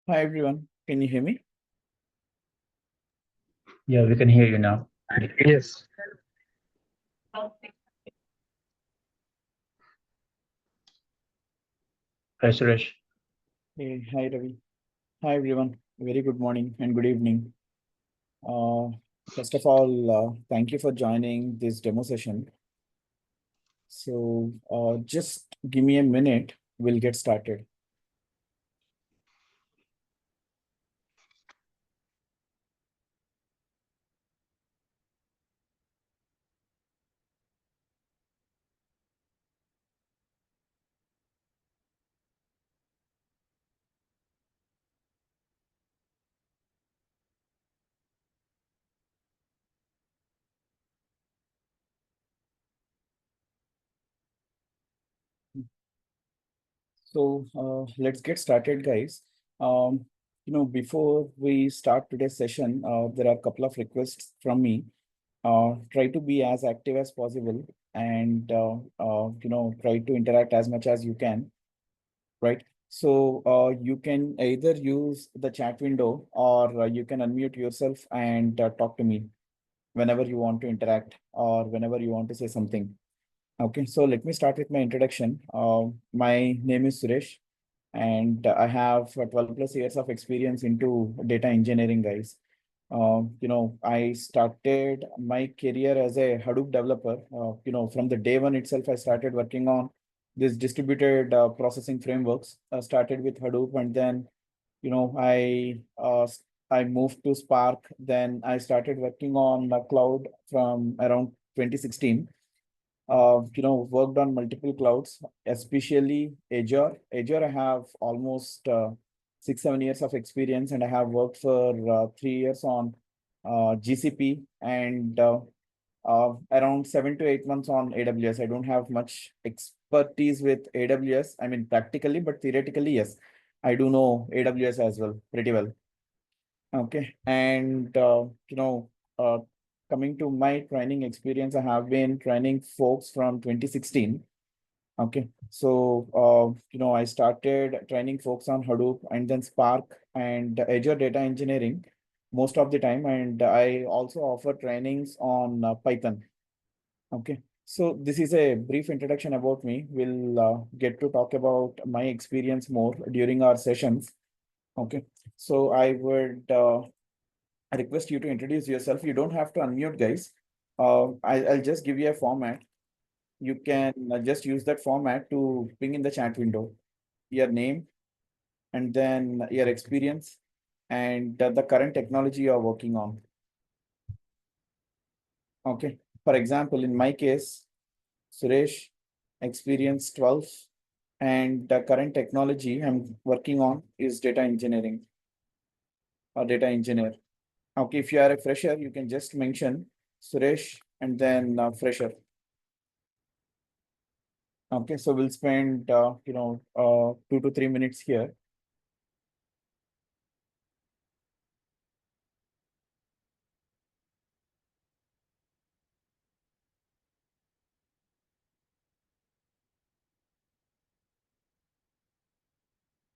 Hi everyone, can you hear me? Yeah, we can hear you now. Yes. Hi, Suresh. Hey, hi Ravi. Hi everyone, very good morning and good evening. Uh, First of all, thank you for joining this demo session. So just give me a minute, we'll get started. So let's get started, guys. Um, Before we start today's session, there are a couple of requests from me. Try to be as active as possible and try to interact as much as you can, right? So you can either use the chat window or you can unmute yourself and talk to me whenever you want to interact or whenever you want to say something. Okay, so let me start with my introduction. My name is Suresh and I have 12 plus years of experience into data engineering, guys. I started my career as a Hadoop developer. From the day one itself, I started working on this distributed processing frameworks. I started with Hadoop, and then I moved to Spark. Then I started working on the cloud from around 2016. Worked on multiple clouds, especially Azure. Azure, I have almost 6, 7 years of experience, and I have worked for 3 years on GCP and around 7 to 8 months on AWS. I don't have much expertise with AWS. I mean, practically, but theoretically, yes, I do know AWS as well, pretty well. Okay, and coming to my training experience, I have been training folks from 2016. Okay, so I started training folks on Hadoop and then Spark and Azure data engineering most of the time, and I also offer trainings on Python. Okay, so this is a brief introduction about me. We'll get to talk about my experience more during our sessions. Okay, so I would I request you to introduce yourself. You don't have to unmute, guys. I'll just give you a format. You can just use that format to ping in the chat window your name and then your experience and the current technology you're working on. Okay. For example, in my case, Suresh, experience 12, and the current technology I'm working on is data engineering or data engineer. Okay, if you are a fresher, you can just mention Suresh and then fresher. Okay, so we'll spend 2 to 3 minutes here.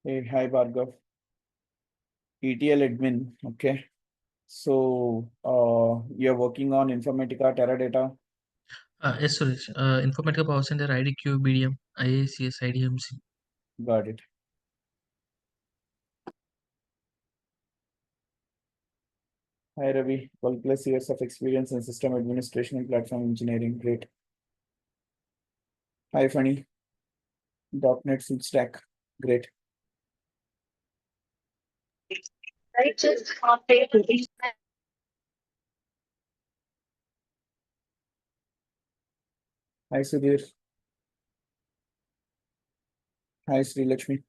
Hey, hi Bhargav, ETL admin. Okay, so you're working on Informatica Teradata. Yes, Suresh. Informatica Power Center, IDQ, BDM, IACS, IDMC. Got it. Hi Ravi, 12 plus years of experience in system administration and platform engineering. Great. Hi Funny, .NET full stack. Great. Hi Sudhir. Hi Sri Lakshmi.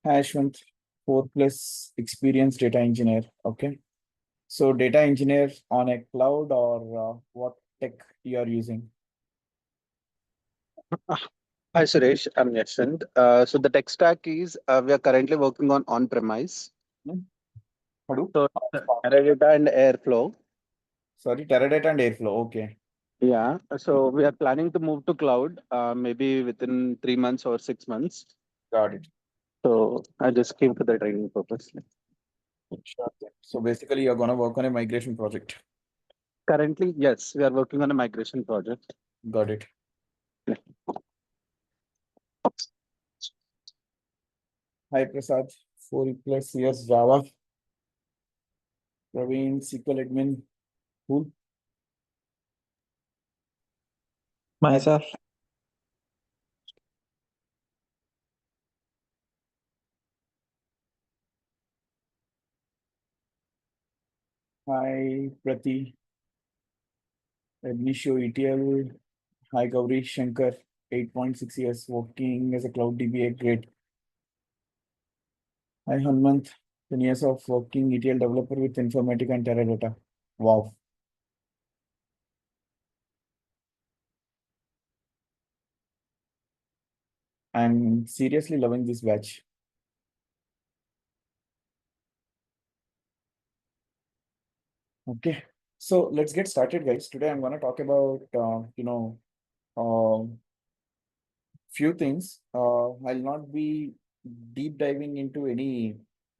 Hi Ashwant, 4 plus experience data engineer. Okay. So data engineer on a cloud or what tech you are using? Hi, Suresh. I'm Yashwant. So the tech stack is we are currently working on on-premise. Hmm? Hadoop? So Teradata and Airflow. Sorry, Teradata and Airflow. Okay, Yeah. So we are planning to move to cloud maybe within 3 months or 6 months. got it. So I just came to the training purpose. Sure. So basically, you're gonna work on a migration project. Currently, yes, we are working on a migration project. Got it. Hi, Prasad. 4+ years Java. Praveen, SQL admin. Cool. Myself, Hi, Prati. Abnisho ETL. Hi, Gauri Shankar. 8.6 years working as a cloud DBA. Great. Hi, Hanmant. 10 years of working ETL developer with Informatica and Teradata. Wow. I'm seriously loving this batch. Okay. So let's get started, guys. Today I'm gonna talk about few things. I'll not be deep diving into any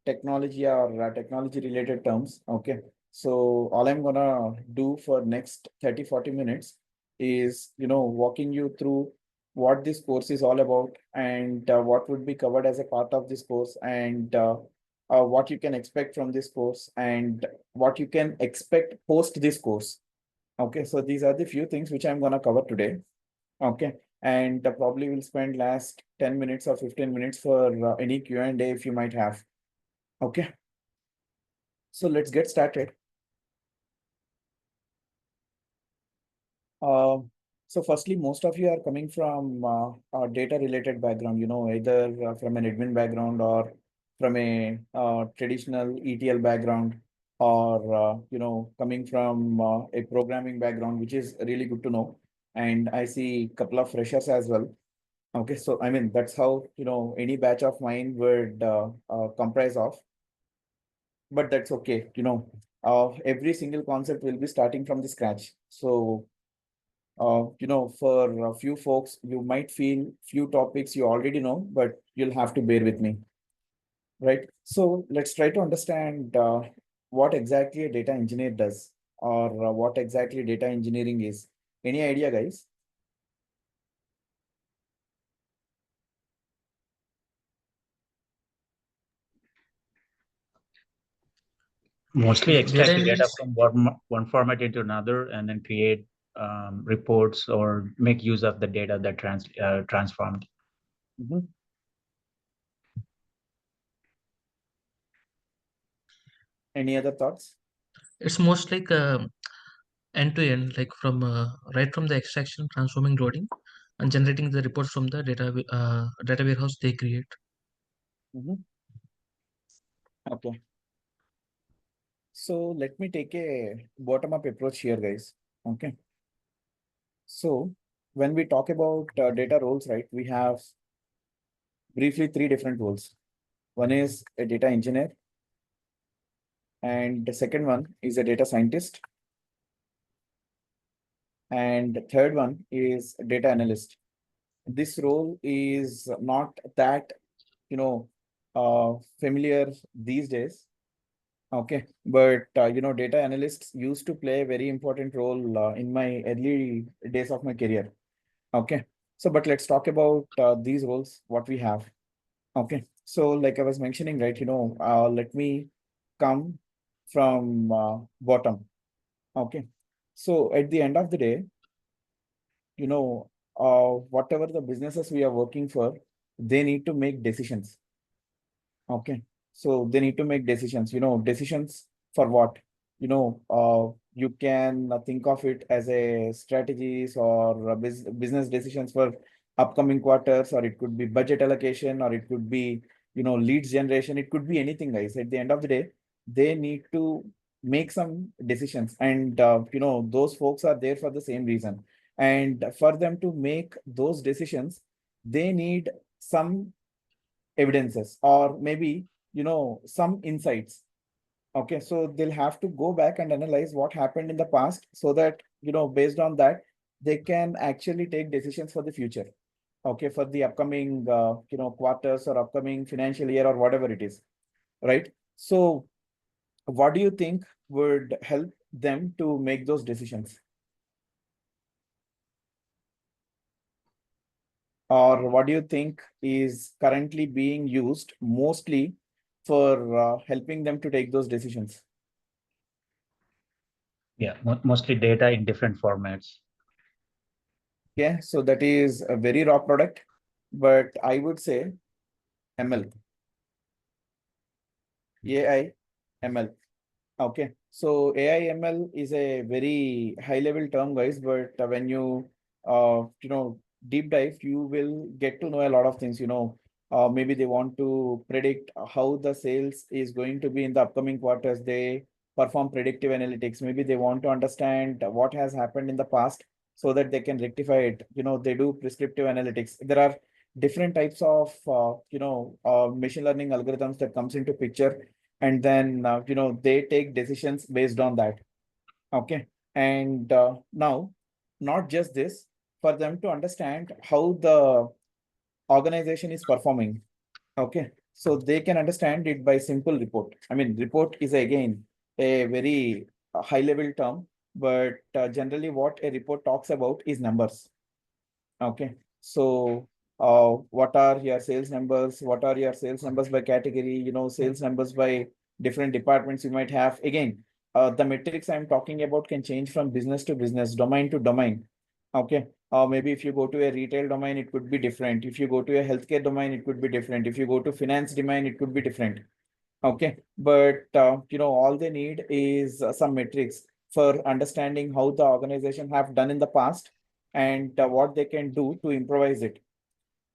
technology or technology related terms. Okay. So all I'm gonna do for next 30-40 minutes is, walking you through what this course is all about and what would be covered as a part of this course and what you can expect from this course and what you can expect post this course. Okay. So these are the few things which I'm gonna cover today. Okay, and probably we'll spend last 10 minutes or 15 minutes for any Q&A if you might have. Okay, so let's get started. Uh, so firstly, most of you are coming from a data related background, either from an admin background or from a traditional ETL background or, coming from a programming background, which is really good to know. And I see a couple of freshers as well. Okay, so I mean, that's how, any batch of mine would comprise of, but that's okay, every single concept will be starting from the scratch. So, for a few folks, you might feel few topics you already know, but you'll have to bear with me, right? So let's try to understand what exactly a data engineer does or what exactly data engineering is. Any idea, guys? Mostly extract Data the data analyst, from one format into another and then create reports or make use of the data that transformed. Mhm. Any other thoughts? it's most like end to end, like from right from the extraction, transforming, loading, and generating the reports from the data warehouse they create. Mhm. Okay. So let me take a bottom-up approach here, guys. Okay. So when we talk about data roles, right, we have briefly three different roles. One is a data engineer, and the second one is a data scientist, and the third one is a data analyst. This role is not that, familiar these days. Okay, but data analysts used to play a very important role in my early days of my career. Okay, so but let's talk about these roles, what we have. Okay, so like I was mentioning, right, let me come from bottom. Okay, so at the end of the day, whatever the businesses we are working for, they need to make decisions. Okay, so they need to make decisions, decisions for what? You can think of it as a strategies or business decisions for upcoming quarters, or it could be budget allocation, or it could be, leads generation. It could be anything, guys. At the end of the day, they need to make some decisions, and those folks are there for the same reason. And for them to make those decisions, they need some evidences or maybe some insights. Okay, so they'll have to go back and analyze what happened in the past so that based on that they can actually take decisions for the future. okay, for the upcoming, quarters or upcoming financial year or whatever it is, right? So what do you think would help them to make those decisions? Or what do you think is currently being used mostly for helping them to take those decisions? Yeah, mostly data in different formats. Yeah, so that is a very raw product, but I would say ML, AI, ML. Okay, so AI ML is a very high level term, guys, but when you deep dive, you will get to know a lot of things. Maybe they want to predict how the sales is going to be in the upcoming quarters. They perform predictive analytics. Maybe they want to understand what has happened in the past so that they can rectify it. They do prescriptive analytics. There are different types of machine learning algorithms that comes into picture, and then they take decisions based on that. Okay, and now not just this, for them to understand how the organization is performing. Okay, so they can understand it by simple report. I mean, report is again a very high level term, but generally what a report talks about is numbers. Okay, so what are your sales numbers? What are your sales numbers by category? Sales numbers by different departments you might have. Again, the metrics I'm talking about can change from business to business, domain to domain. Okay, maybe if you go to a retail domain, it could be different. If you go to a healthcare domain, it could be different. If you go to finance domain, it could be different. Okay, but all they need is some metrics for understanding how the organization have done in the past and what they can do to improvise it.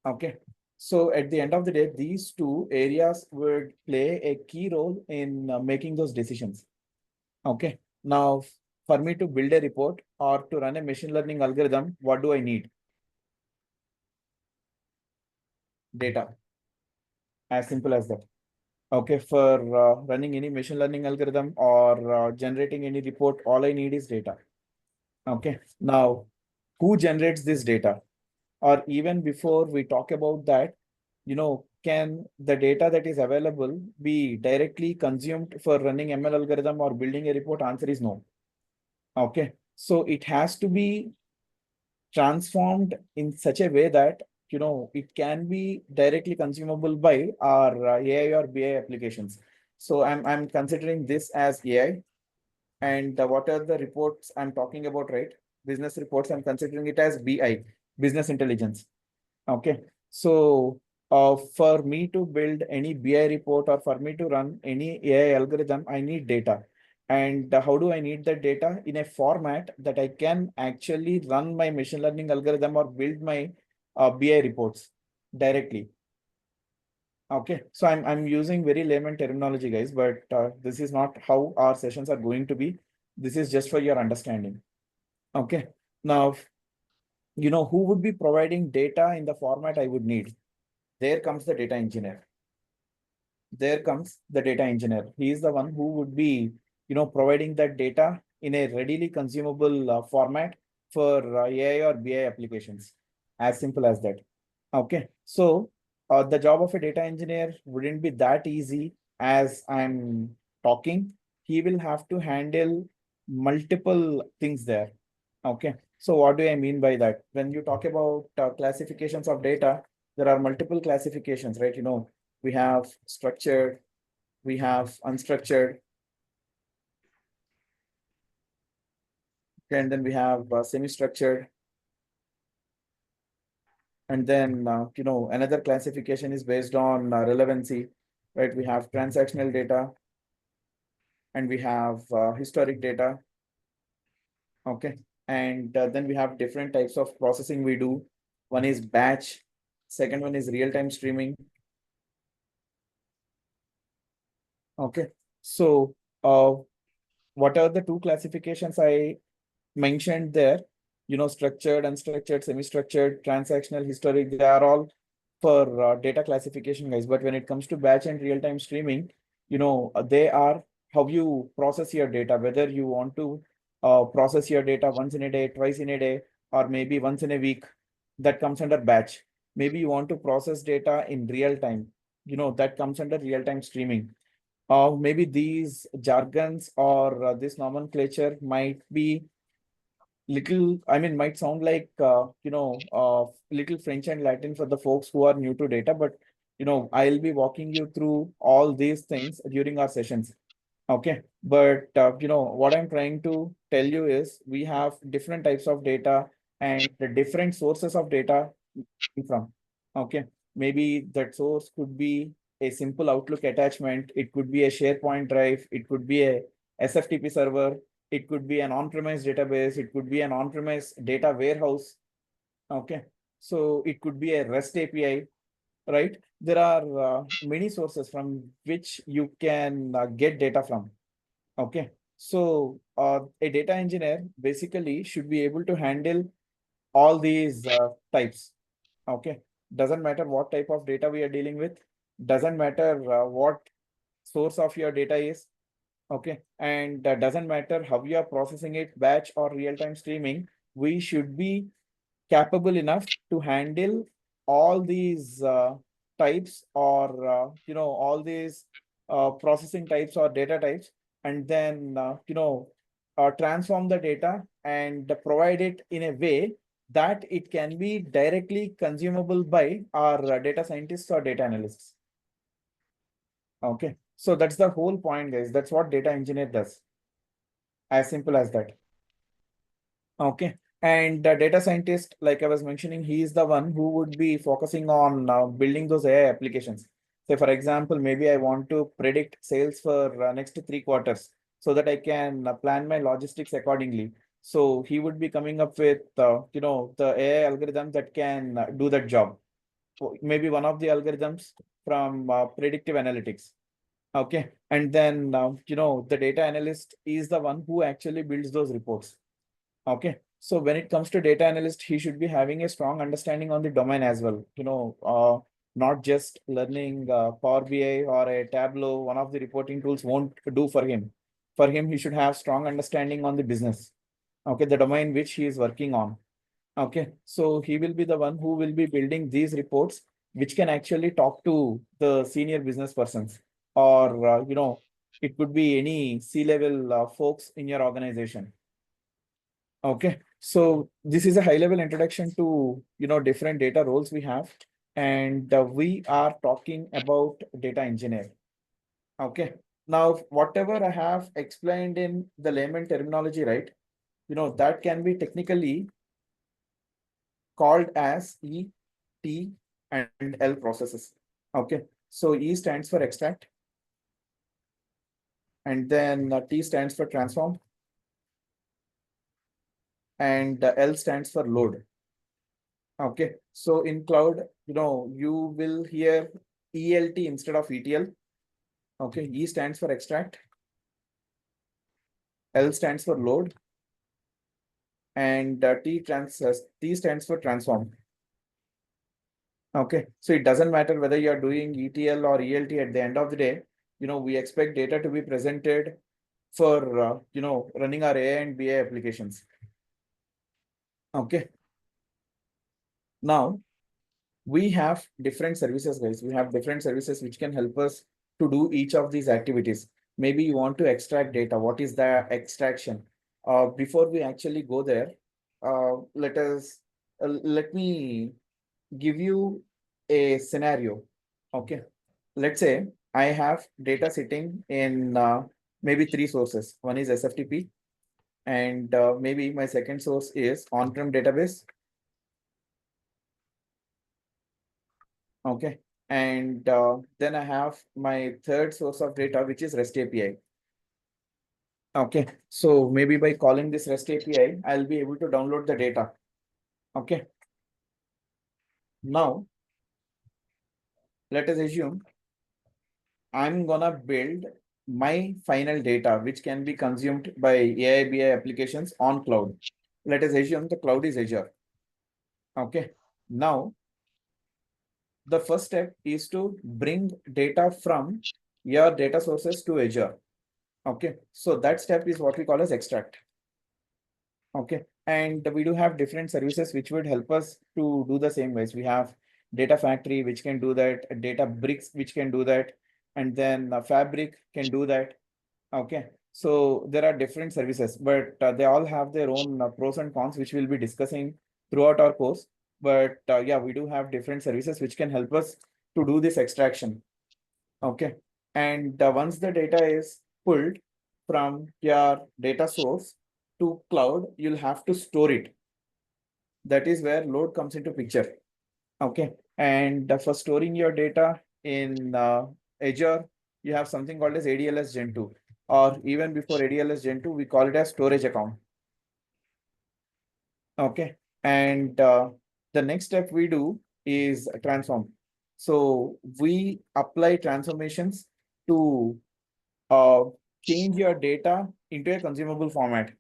Okay, so at the end of the day, these two areas would play a key role in making those decisions. Okay, now for me to build a report or to run a machine learning algorithm, what do I need? Data. As simple as that. Okay, for running any machine learning algorithm or generating any report, all I need is data. Okay, now who generates this data? Or even before we talk about that, can the data that is available be directly consumed for running ML algorithm or building a report? Answer is no. Okay, so it has to be transformed in such a way that it can be directly consumable by our AI or BI applications. So I'm considering this as AI, and what are the reports I'm talking about, right? Business reports, I'm considering it as BI, business intelligence. Okay, so for me to build any BI report or for me to run any AI algorithm, I need data. And how do I need that data? In a format that I can actually run my machine learning algorithm or build my BI reports directly. Okay, so I'm using very layman terminology, guys, but this is not how our sessions are going to be. This is just for your understanding. Okay, now who would be providing data in the format I would need? There comes the data engineer. There comes the data engineer. He is the one who would be, providing that data in a readily consumable format for AI or BI applications. As simple as that. Okay, so the job of a data engineer wouldn't be that easy as I'm talking. He will have to handle multiple things there. Okay, so what do I mean by that? When you talk about classifications of data, there are multiple classifications, right? We have structured, we have unstructured, and then we have semi-structured. And then, another classification is based on relevancy, right? We have transactional data and we have historic data. Okay. And then we have different types of processing we do. One is batch, second one is real-time streaming. Okay. So, what are the two classifications I mentioned there? Structured, unstructured, semi-structured, transactional, historic, they are all for data classification, guys. But when it comes to batch and real-time streaming, they are how you process your data, whether you want to process your data once in a day, twice in a day, or maybe once in a week, that comes under batch. Maybe you want to process data in real time. That comes under real-time streaming. Maybe these jargons or this nomenclature might be little, I mean, might sound like, little French and Latin for the folks who are new to data, but, I'll be walking you through all these things during our sessions. Okay, but, what I'm trying to tell you is we have different types of data and the different sources of data from. Okay, maybe that source could be a simple Outlook attachment. It could be a SharePoint drive. It could be a SFTP server. It could be an on-premise database. It could be an on-premise data warehouse. Okay, so it could be a REST API, right? There are many sources from which you can get data from. Okay, so a data engineer basically should be able to handle all these types. Okay, doesn't matter what type of data we are dealing with, doesn't matter what source of your data is. Okay, and doesn't matter how you are processing it, batch or real-time streaming, we should be capable enough to handle all these types or all these processing types or data types, and then transform the data and provide it in a way that it can be directly consumable by our data scientists or data analysts. Okay, so that's the whole point, guys. That's what data engineer does. As simple as that. Okay, and the data scientist, like I was mentioning, he is the one who would be focusing on building those AI applications. Say, for example, maybe I want to predict sales for next 3 quarters so that I can plan my logistics accordingly. So he would be coming up with, the AI algorithm that can do that job. Maybe one of the algorithms from predictive analytics. Okay, and then, the data analyst is the one who actually builds those reports. Okay, so when it comes to data analyst, he should be having a strong understanding on the domain as well. Not just learning Power BI or a Tableau, one of the reporting tools won't do for him. For him, he should have strong understanding on the business. Okay, the domain which he is working on. Okay, so he will be the one who will be building these reports, which can actually talk to the senior business persons, or it could be any C-level folks in your organization. Okay, so this is a high-level introduction to different data roles we have, and we are talking about data engineer. Okay, now whatever I have explained in the layman terminology, right? That can be technically called as E, T, and L processes. Okay, so E stands for extract, and then T stands for transform, and L stands for load. Okay, so in cloud, you will hear ELT instead of ETL. Okay, E stands for extract, L stands for load, and T stands for transform. Okay, so it doesn't matter whether you are doing ETL or ELT. At the end of the day, we expect data to be presented for running our AI and BI applications. Okay, now we have different services, guys. We have different services which can help us to do each of these activities. Maybe you want to extract data. What is the extraction? Before we actually go there, let me give you a scenario. Okay, let's say I have data sitting in maybe 3 sources. One is SFTP, and maybe my second source is on-prem database. Okay, and then I have my third source of data, which is REST API. Okay, so maybe by calling this REST API, I'll be able to download the data. Okay, now let us assume I'm gonna build my final data, which can be consumed by AI BI applications on cloud. Let us assume the cloud is Azure. Okay, now the first step is to bring data from your data sources to Azure. Okay, so that step is what we call as extract. Okay, and we do have different services which would help us to do the same ways. We have data factory, which can do that, data bricks, which can do that, and then fabric can do that. Okay, so there are different services, but they all have their own pros and cons, which we'll be discussing throughout our course. But yeah, we do have different services which can help us to do this extraction. Okay, and once the data is pulled from your data source to cloud, you'll have to store it. That is where load comes into picture. Okay, and for storing your data in Azure, you have something called as ADLS Gen 2, or even before ADLS Gen 2, we call it as storage account. Okay, and the next step we do is transform. So we apply transformations to change your data into a consumable format.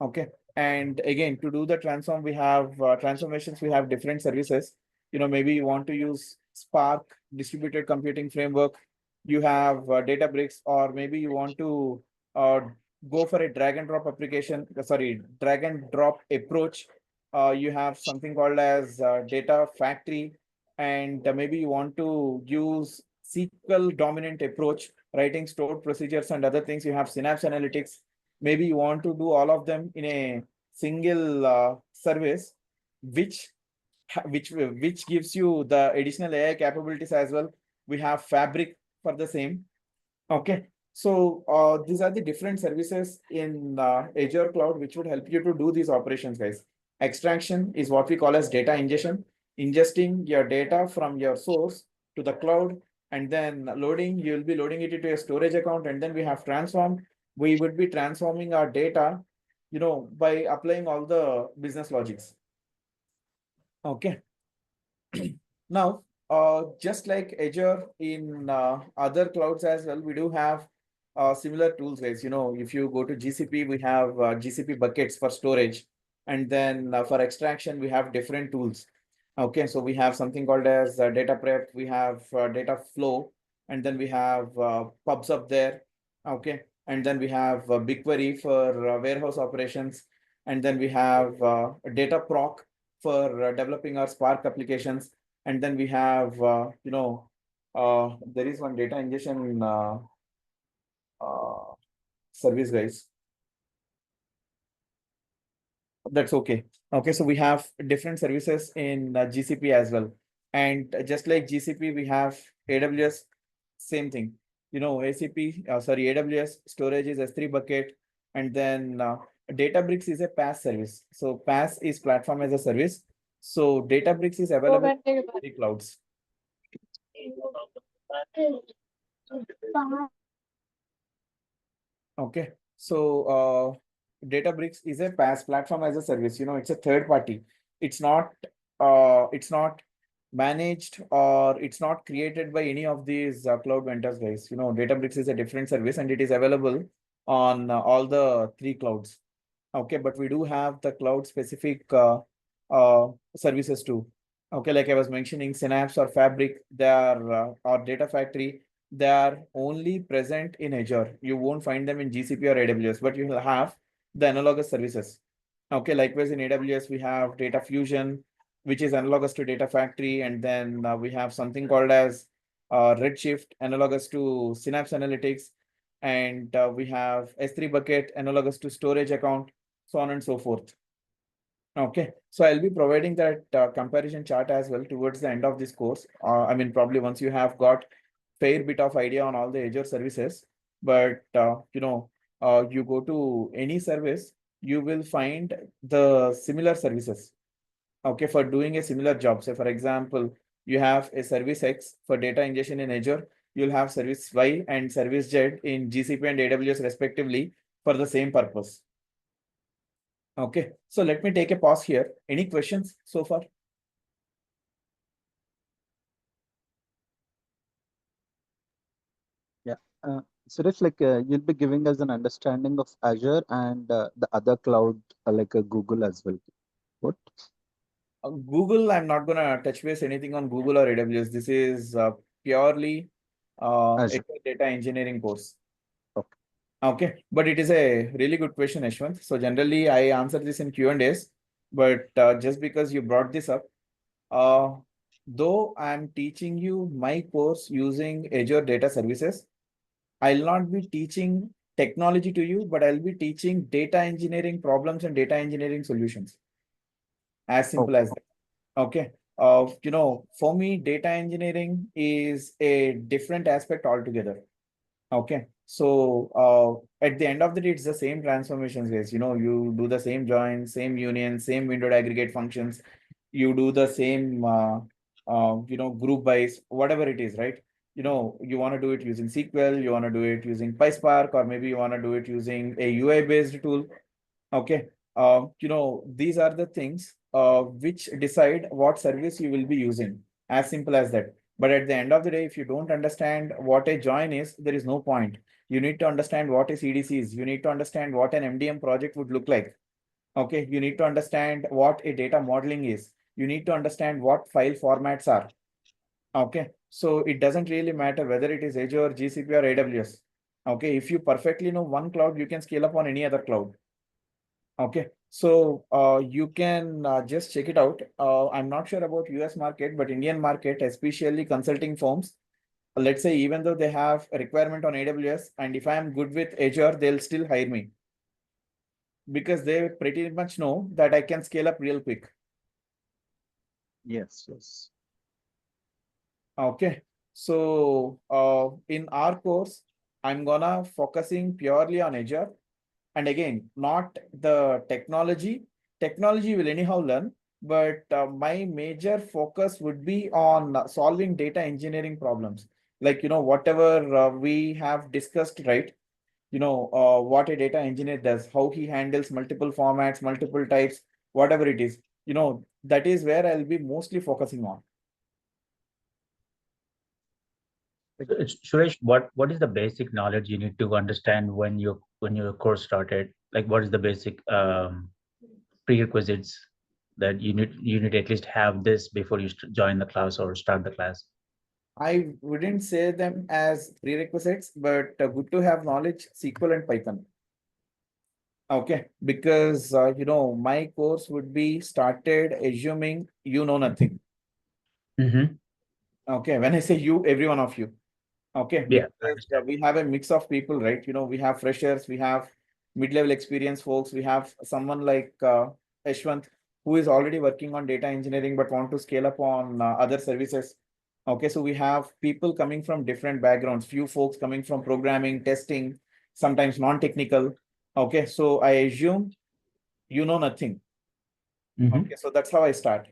Okay, and again, to do the transform, we have transformations, we have different services. Maybe you want to use Spark distributed computing framework, you have Databricks, or maybe you want to uh, go for a drag and drop application, sorry, drag and drop approach. You have something called as data factory, and maybe you want to use SQL dominant approach, writing stored procedures and other things. You have Synapse Analytics. Maybe you want to do all of them in a single service, which which gives you the additional AI capabilities as well. We have Fabric for the same. Okay, so these are the different services in Azure Cloud which would help you to do these operations, guys. Extraction is what we call as data ingestion, ingesting your data from your source to the cloud, and then loading, you'll be loading it into a storage account, and then we have transform. We would be transforming our data, by applying all the business logics. Okay. Now, just like Azure, in other clouds as well, we do have similar tools, guys. If you go to GCP, we have GCP buckets for storage. And then for extraction, we have different tools. Okay, so we have something called as data prep, we have data flow, and then we have pubs up there. Okay, and then we have BigQuery for warehouse operations. And then we have data proc for developing our Spark applications. And then we have, there is one data ingestion uh, service, guys. That's okay. Okay, so we have different services in GCP as well. And just like GCP, we have AWS, same thing. ACP, sorry, AWS storage is S3 bucket. And then Databricks is a PaaS service. So PaaS is platform as a service. So Databricks is available in the clouds. Okay, so Databricks is a PaaS, platform as a service. It's a third party. It's not managed, or it's not created by any of these cloud vendors, guys. Databricks is a different service, and it is available on all the three clouds. Okay, but we do have the cloud specific services too. Okay, like I was mentioning, Synapse or Fabric, they are or Data Factory, they are only present in Azure. You won't find them in GCP or AWS, but you will have the analogous services. Okay, likewise in AWS, we have Data Fusion, which is analogous to Data Factory, and then we have something called as Redshift, analogous to Synapse Analytics, and we have S3 bucket, analogous to storage account, so on and so forth. Okay, so I'll be providing that comparison chart as well towards the end of this course. I mean, probably once you have got fair bit of idea on all the Azure services, but you go to any service, you will find the similar services. Okay, for doing a similar job. Say, for example, you have a service X for data ingestion in Azure, you'll have service Y and service Z in GCP and AWS respectively for the same purpose. Okay, so let me take a pause here. Any questions so far? Yeah. Suresh, you'll be giving us an understanding of Azure and the other cloud, Google as well. What? Google, I'm not gonna touch base anything on Google or AWS. This is purely a Azure. data engineering course. Okay. Okay, but it is a really good question, Ashwant. So generally, I answer this in Q&As, but just because you brought this up, though I'm teaching you my course using Azure Data Services, I'll not be teaching technology to you, but I'll be teaching data engineering problems and data engineering solutions. As simple as that. Okay. For me, data engineering is a different aspect altogether. Okay. So at the end of the day, it's the same transformations, guys. You do the same join, same union, same window aggregate functions. You do the same, group wise, whatever it is, right? You want to do it using SQL, you want to do it using PySpark, or maybe you want to do it using a UI based tool. Okay. These are the things which decide what service you will be using. As simple as that. But at the end of the day, if you don't understand what a join is, there is no point. You need to understand what a CDC is. You need to understand what an MDM project would look like. Okay. You need to understand what a data modeling is. You need to understand what file formats are. Okay. So it doesn't really matter whether it is Azure, GCP, or AWS. Okay. If you perfectly know one cloud, you can scale up on any other cloud. Okay, so you can just check it out. I'm not sure about US market, but Indian market, especially consulting firms, let's say even though they have a requirement on AWS, and if I'm good with Azure, they'll still hire me because they pretty much know that I can scale up real quick. Yes, yes. Okay, so in our course, I'm gonna focusing purely on Azure. And again, not the technology. Technology will anyhow learn, but my major focus would be on solving data engineering problems. Like, whatever we have discussed, right? What a data engineer does, how he handles multiple formats, multiple types, whatever it is, that is where I'll be mostly focusing on. Suresh, what is the basic knowledge you need to understand when your course started? Like, what is the basic prerequisites that you need to at least have this before you join the class or start the class? I wouldn't say them as prerequisites, but good to have knowledge, SQL and Python. Okay, because my course would be started assuming you know nothing. Mm-hmm. Okay, when I say you, every one of you. Okay, Yeah, because understand. we have a mix of people, right? We have freshers, we have mid-level experience folks, we have someone like Ashwant, who is already working on data engineering but want to scale up on other services. Okay, so we have people coming from different backgrounds, few folks coming from programming, testing, sometimes non-technical. Okay, so I assume you know nothing. Mm-hmm. Okay, so that's how I start.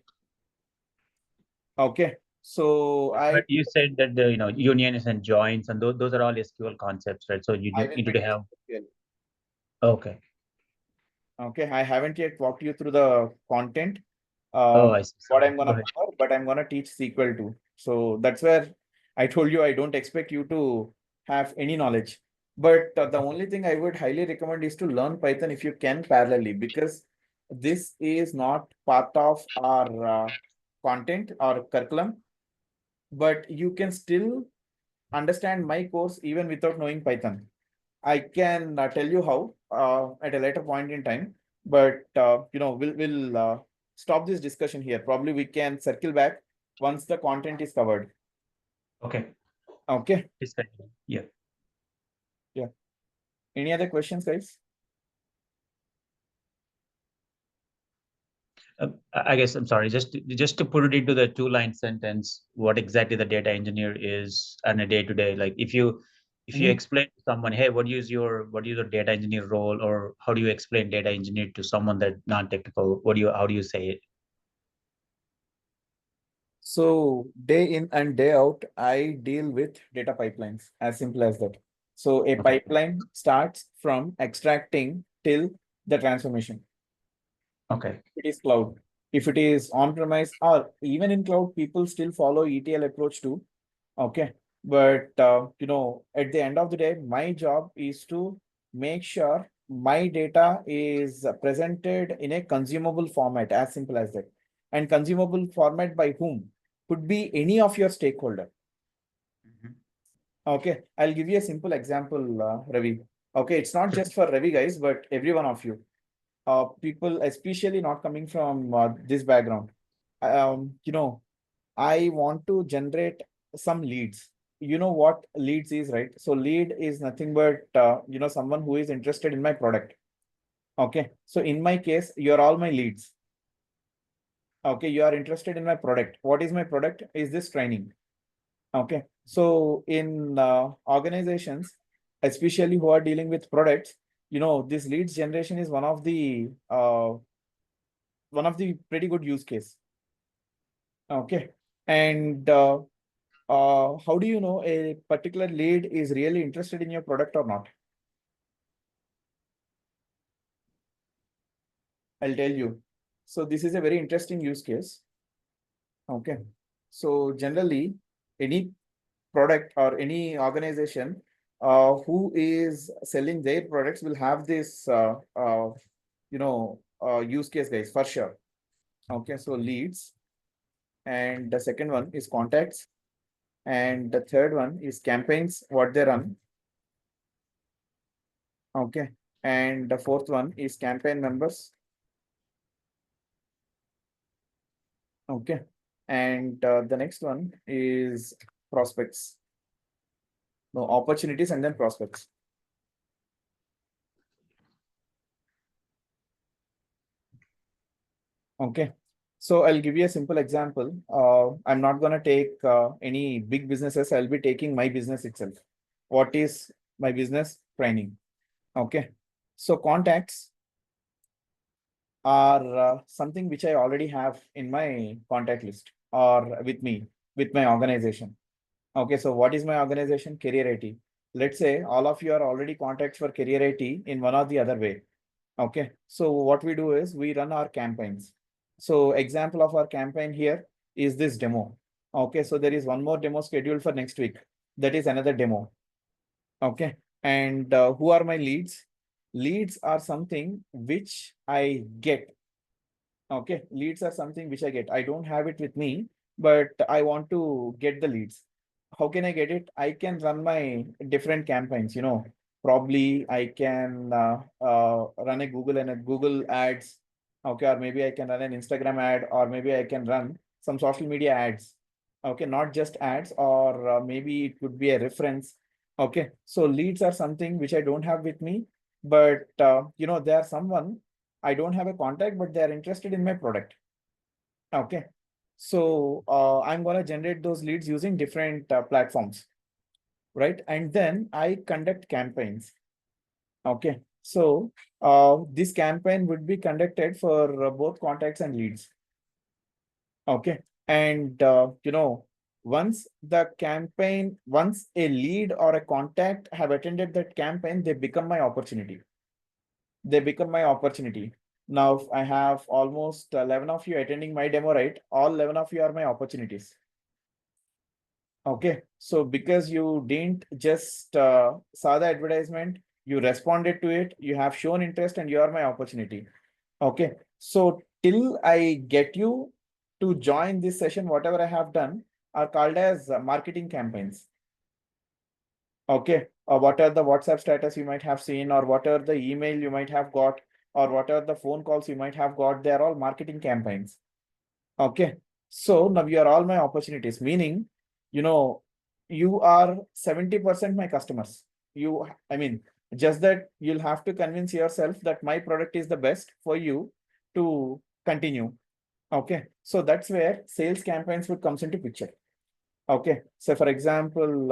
Okay, so But you said that the unions and joins and those are all SQL concepts, right? So you I will need get to into have. it. Okay. Okay, I haven't yet walked you through the content. Oh, I see. What Sorry. I'm Go gonna ahead. cover, but I'm gonna teach SQL too. So that's where I told you I don't expect you to have any knowledge. But the only thing I would highly recommend is to learn Python if you can parallelly, because this is not part of our content or curriculum, but you can still understand my course even without knowing Python. I can tell you how at a later point in time, but we'll stop this discussion here. Probably we can circle back once the content is covered. Okay. Okay. Please continue. Yeah. Yeah. Any other questions, guys? I guess I'm sorry. Just to put it into the two-line sentence, what exactly the data engineer is on a day-to-day. Like if you Mhm. explain to someone, hey, what is your data engineer role, or how do you explain data engineer to someone that non-technical? How do you say it? So day in and day out, I deal with data pipelines, as simple as that. So a Okay. pipeline starts from extracting till the transformation. Okay. It is cloud. If it is on-premise or even in cloud, people still follow ETL approach too. Okay. But at the end of the day, my job is to make sure my data is presented in a consumable format, as simple as that. And consumable format by whom? Could be any of your stakeholder. Mhm. Okay. I'll give you a simple example, Ravi. Okay. It's not just for Ravi guys, but every one of you. People, especially not coming from this background. Um, you know, I want to generate some leads. You know what leads is, right? So lead is nothing but, someone who is interested in my product. Okay. So in my case, you're all my leads. Okay. You are interested in my product. What is my product? Is this training? Okay. So in organizations, especially who are dealing with products, this leads generation is one of the pretty good use case. Okay. And how do you know a particular lead is really interested in your product or not? I'll tell you. So this is a very interesting use case. Okay. So generally, any product or any organization who is selling their products will have this use case, guys, for sure. Okay, so leads, and the second one is contacts, and the third one is campaigns, what they run. Okay, and the fourth one is campaign members. Okay, and the next one is prospects. No, opportunities and then prospects. Okay, so I'll give you a simple example. I'm not going to take any big businesses. I'll be taking my business itself. What is my business? Training. Okay, so contacts are something which I already have in my contact list or with me, with my organization. Okay, so what is my organization? Career IT. Let's say all of you are already contacts for Career IT in one or the other way. Okay, so what we do is we run our campaigns. So example of our campaign here is this demo. Okay, so there is one more demo scheduled for next week. That is another demo. Okay, and who are my leads? Leads are something which I get. Okay, leads are something which I get. I don't have it with me, but I want to get the leads. How can I get it? I can run my different campaigns, probably I can run a Google ads. Okay, or maybe I can run an Instagram ad, or maybe I can run some social media ads. Okay, not just ads, or maybe it could be a reference. Okay, so leads are something which I don't have with me, but they are someone I don't have a contact, but they are interested in my product. Okay, so I'm going to generate those leads using different platforms, right? And then I conduct campaigns. Okay, so this campaign would be conducted for both contacts and leads. Okay, and once a lead or a contact have attended that campaign, they become my opportunity. Now I have almost 11 of you attending my demo, right? All 11 of you are my opportunities. Okay, so because you didn't just saw the advertisement, you responded to it, you have shown interest, and you are my opportunity. Okay, so till I get you to join this session, whatever I have done are called as marketing campaigns. Okay, or what are the WhatsApp status you might have seen, or what are the email you might have got, or what are the phone calls you might have got, they are all marketing campaigns. Okay, so now you are all my opportunities, meaning, you are 70% my customers. Just that you'll have to convince yourself that my product is the best for you to continue. Okay, so that's where sales campaigns would comes into picture. Okay, so for example,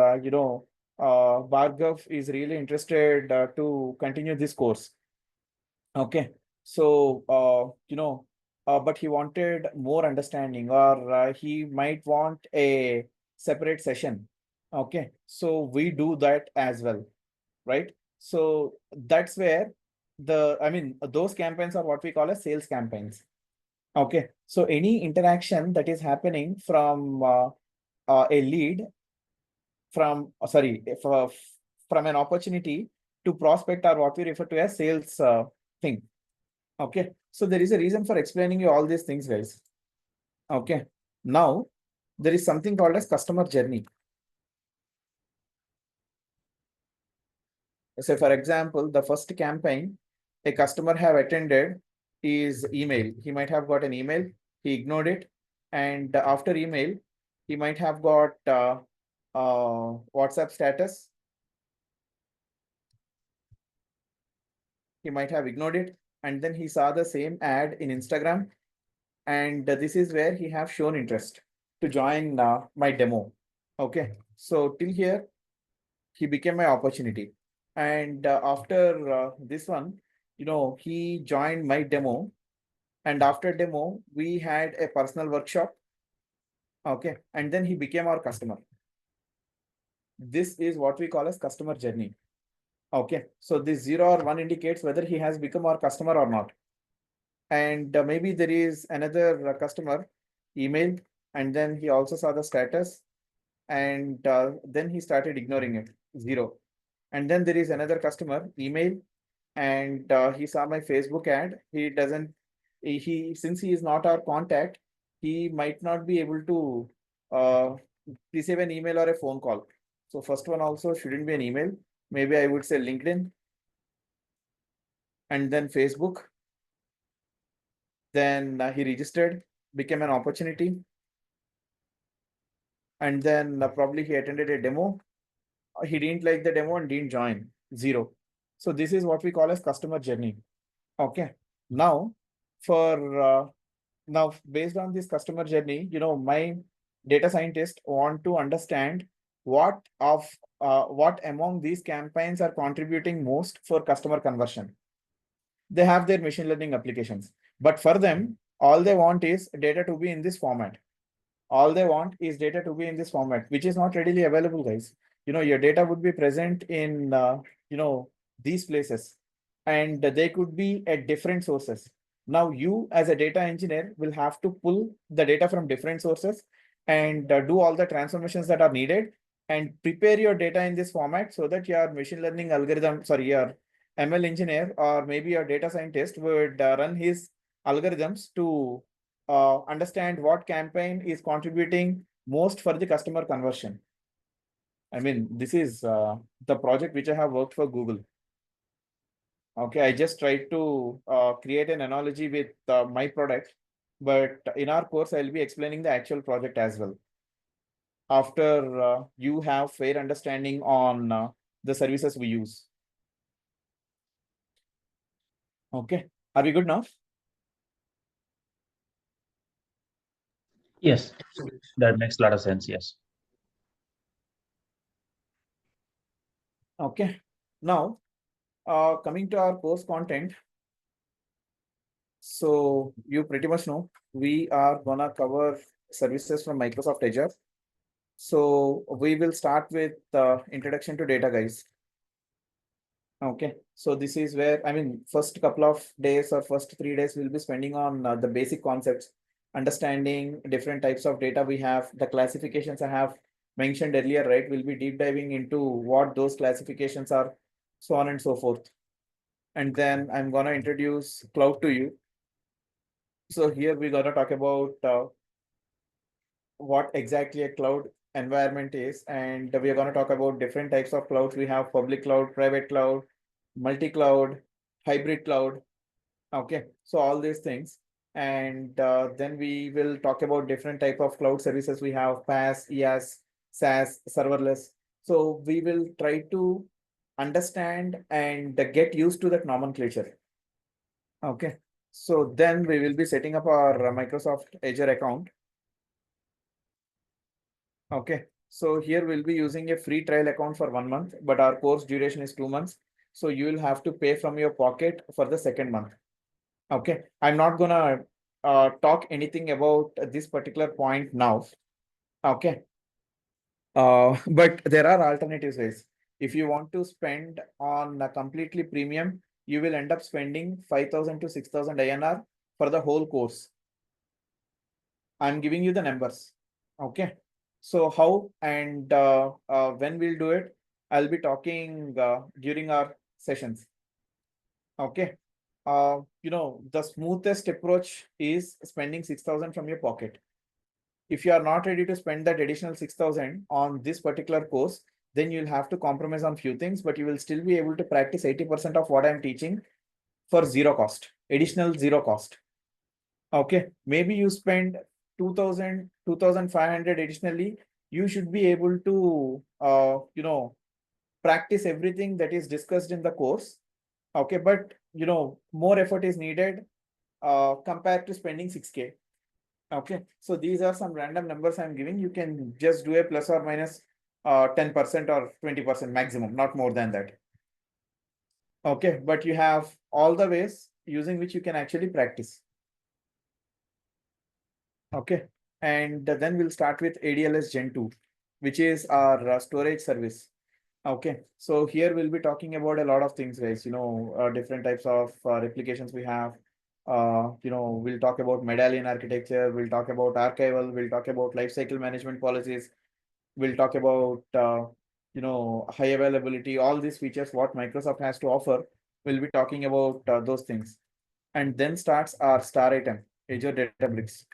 Bhargav is really interested to continue this course. Okay, so but he wanted more understanding, or he might want a separate session. Okay, so we do that as well, right? So that's where those campaigns are what we call as sales campaigns. Okay, so any interaction that is happening from a lead from from an opportunity to prospect are what we refer to as sales thing. Okay, so there is a reason for explaining you all these things, guys. Okay, now there is something called as customer journey. So for example, the first campaign a customer have attended is email. He might have got an email, he ignored it, and after email He might have got WhatsApp status. He might have ignored it, and then he saw the same ad in Instagram, and this is where he have shown interest to join my demo. Okay, so till here he became my opportunity, and after this one, he joined my demo, and after demo we had a personal workshop. Okay, and then he became our customer. This is what we call as customer journey. Okay, so this 0 or 1 indicates whether he has become our customer or not. And maybe there is another customer emailed, and then he also saw the status, and then he started ignoring it, 0. And then there is another customer email, and he saw my Facebook ad. He doesn't, he since he is not our contact, he might not be able to uh, receive an email or a phone call. So first one also shouldn't be an email. Maybe I would say LinkedIn, and then Facebook. Then he registered, became an opportunity, and then probably he attended a demo. He didn't like the demo and didn't join, 0. So this is what we call as customer journey. Okay. Now, now based on this customer journey, my data scientist want to understand what among these campaigns are contributing most for customer conversion. They have their machine learning applications, but for them, all they want is data to be in this format. All they want is data to be in this format, which is not readily available, guys. Your data would be present in these places, and they could be at different sources. Now you as a data engineer will have to pull the data from different sources and do all the transformations that are needed and prepare your data in this format so that your machine learning algorithm, sorry, your ML engineer or maybe your data scientist would run his algorithms to understand what campaign is contributing most for the customer conversion. I mean, this is the project which I have worked for Google. Okay, I just tried to create an analogy with my product, but in our course, I'll be explaining the actual project as well. After you have fair understanding on the services we use. Okay, are we good now? Yes, that makes a lot of sense. Yes. Okay, now coming to our course content. So you pretty much know we are gonna cover services from Microsoft Azure. So we will start with the introduction to data, guys. Okay, so this is where, I mean, first couple of days or first 3 days we'll be spending on the basic concepts, understanding different types of data we have, the classifications I have mentioned earlier, right? We'll be deep diving into what those classifications are, so on and so forth. And then I'm gonna introduce cloud to you. So here we're gonna talk about what exactly a cloud environment is, and we are going to talk about different types of clouds. We have public cloud, private cloud, multi-cloud, hybrid cloud. Okay, so all these things. And then we will talk about different type of cloud services. We have PaaS, IaaS, SaaS, serverless. So we will try to understand and get used to that nomenclature. Okay, so then we will be setting up our Microsoft Azure account. Okay, so here we'll be using a free trial account for 1 month, but our course duration is 2 months. So you will have to pay from your pocket for the second month. Okay, I'm not gonna talk anything about this particular point now. Okay, but there are alternative ways. If you want to spend on a completely premium, you will end up spending 5,000 to 6,000 INR for the whole course. I'm giving you the numbers. Okay. So how and when we'll do it, I'll be talking during our sessions. Okay. The smoothest approach is spending 6,000 from your pocket. If you are not ready to spend that additional 6,000 on this particular course, then you'll have to compromise on few things, but you will still be able to practice 80% of what I'm teaching for zero cost, additional zero cost. Okay. Maybe you spend 2,000, 2,500 additionally, you should be able to, practice everything that is discussed in the course. Okay, but more effort is needed compared to spending 6K. Okay, so these are some random numbers I'm giving. You can just do a plus or minus 10% or 20% maximum, not more than that. Okay, but you have all the ways using which you can actually practice. Okay, and then we'll start with ADLS Gen 2, which is our storage service. Okay, so here we'll be talking about a lot of things, guys. Different types of replications we have. We'll talk about medallion architecture. We'll talk about archival. We'll talk about lifecycle management policies. We'll talk about high availability. All these features what Microsoft has to offer. We'll be talking about those things, and then starts our star item, Azure Databricks.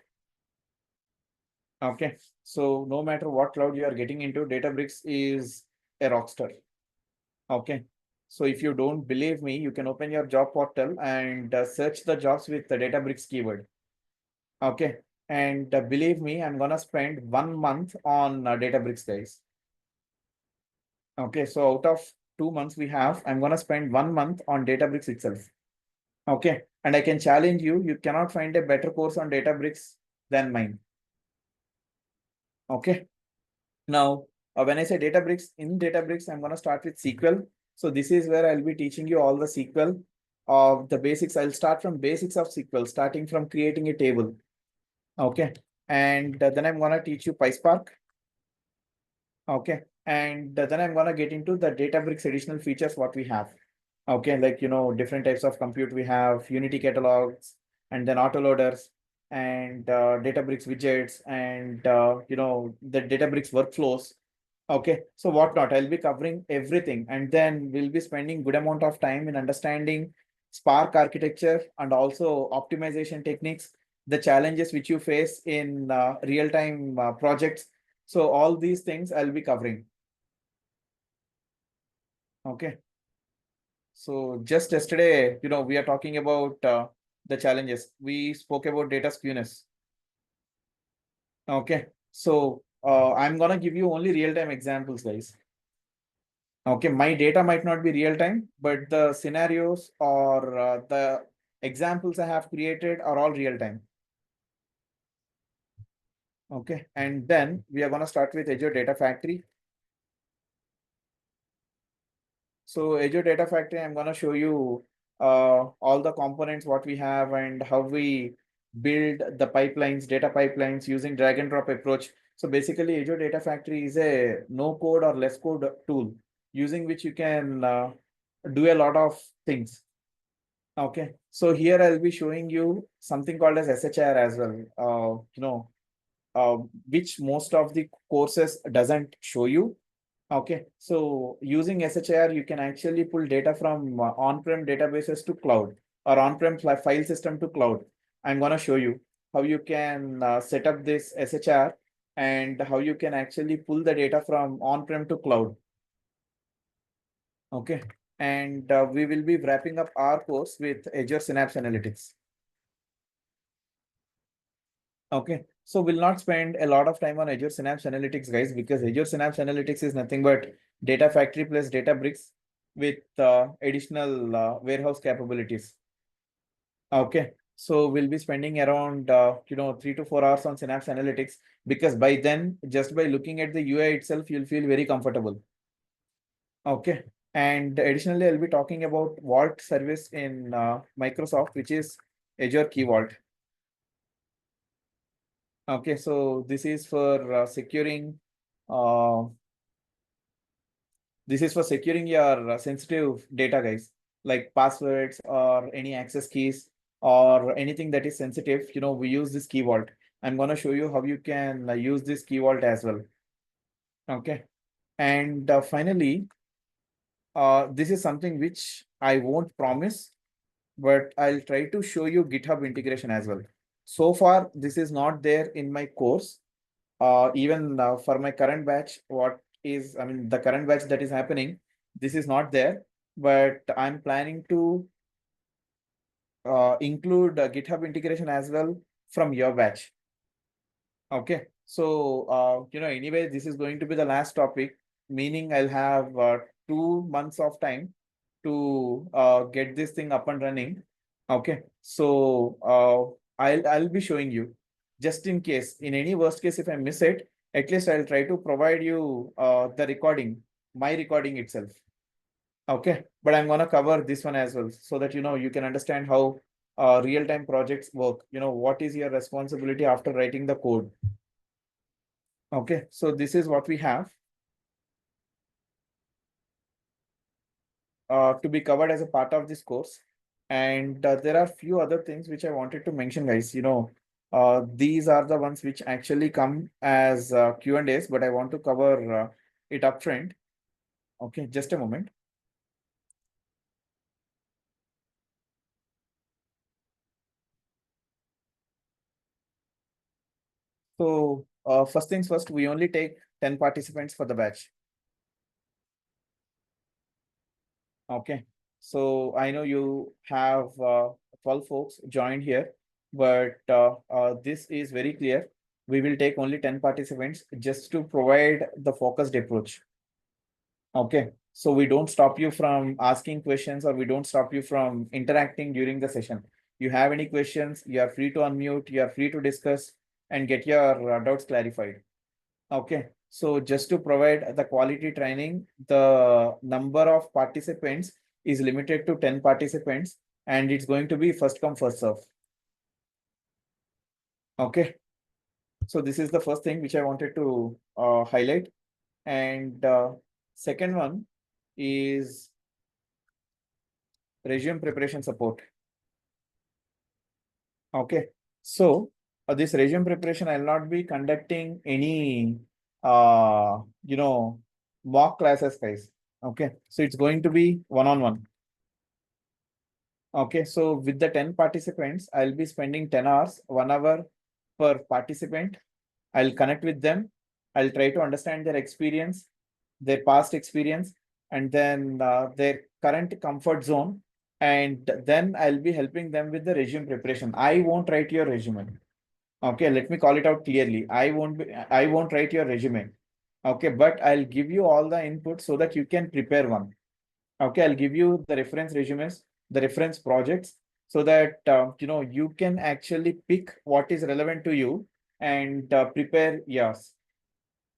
Okay, so no matter what cloud you are getting into, Databricks is a rockstar. Okay, so if you don't believe me, you can open your job portal and search the jobs with the Databricks keyword. Okay, and believe me, I'm gonna spend 1 month on Databricks, guys. Okay, so out of 2 months we have, I'm gonna spend 1 month on Databricks itself. Okay, and I can challenge you, you cannot find a better course on Databricks than mine. Okay, now when I say Databricks, in Databricks, I'm gonna start with SQL. So this is where I'll be teaching you all the SQL of the basics. I'll start from basics of SQL, starting from creating a table. Okay, and then I'm gonna teach you PySpark. Okay, and then I'm gonna get into the Databricks additional features what we have. Okay, like different types of compute we have, Unity catalogs, and then autoloaders, and Databricks widgets, and the Databricks workflows. Okay, so what not? I'll be covering everything, and then we'll be spending good amount of time in understanding Spark architecture and also optimization techniques, the challenges which you face in real-time projects. So all these things I'll be covering. Okay. So just yesterday, we are talking about the challenges. We spoke about data skewness. Okay. So I'm gonna give you only real-time examples, guys. Okay, my data might not be real time, but the scenarios or the examples I have created are all real time. Okay, and then we are going to start with Azure Data Factory. So Azure Data Factory, I'm going to show you all the components what we have and how we build the pipelines, data pipelines using drag and drop approach. So basically Azure Data Factory is a no code or less code tool using which you can do a lot of things. Okay, so here I'll be showing you something called as SHR as well. Which most of the courses doesn't show you. Okay, so using SHR, you can actually pull data from on-prem databases to cloud or on-prem file system to cloud. I'm gonna show you how you can set up this SHR and how you can actually pull the data from on-prem to cloud. Okay, and we will be wrapping up our course with Azure Synapse Analytics. Okay, so we'll not spend a lot of time on Azure Synapse Analytics, guys, because Azure Synapse Analytics is nothing but Data Factory plus Databricks with additional warehouse capabilities. Okay, so we'll be spending around 3 to 4 hours on Synapse Analytics, because by then, just by looking at the UI itself, you'll feel very comfortable. Okay, and additionally, I'll be talking about Vault service in Microsoft, which is Azure Key Vault. Okay, so this is for securing your sensitive data, guys, like passwords or any access keys or anything that is sensitive. We use this key vault. I'm going to show you how you can use this key vault as well. Okay, and finally, this is something which I won't promise, but I'll try to show you GitHub integration as well. So far, this is not there in my course. Even for my current batch, the current batch that is happening, this is not there, but I'm planning to include GitHub integration as well from your batch. Okay, so anyway, this is going to be the last topic, meaning I'll have 2 months of time to get this thing up and running. Okay, so I'll be showing you, just in case, in any worst case, if I miss it, at least I'll try to provide you the recording, my recording itself. Okay, but I'm gonna cover this one as well so that you can understand how real-time projects work. What is your responsibility after writing the code? Okay, so this is what we have to be covered as a part of this course. And there are few other things which I wanted to mention, guys. These are the ones which actually come as Q&As, but I want to cover it upfront. Okay, just a moment. So first things first, we only take 10 participants for the batch. Okay, so I know you have 12 folks joined here, but this is very clear. We will take only 10 participants just to provide the focused approach. Okay, so we don't stop you from asking questions, or we don't stop you from interacting during the session. You have any questions, you are free to unmute, you are free to discuss and get your doubts clarified. Okay, so just to provide the quality training, the number of participants is limited to 10 participants, and it's going to be first come, first serve. Okay, so this is the first thing which I wanted to highlight. And second one is resume preparation support. Okay, so this resume preparation, I'll not be conducting any mock classes, guys. Okay, so it's going to be one-on-one. Okay, so with the 10 participants, I'll be spending 10 hours, 1 hour per participant. I'll connect with them. I'll try to understand their experience, their past experience, and then their current comfort zone. And then I'll be helping them with the resume preparation. I won't write your resume. Okay, let me call it out clearly. I won't write your resume. Okay, but I'll give you all the input so that you can prepare one. Okay, I'll give you the reference resumes, the reference projects, so that you can actually pick what is relevant to you and prepare yours.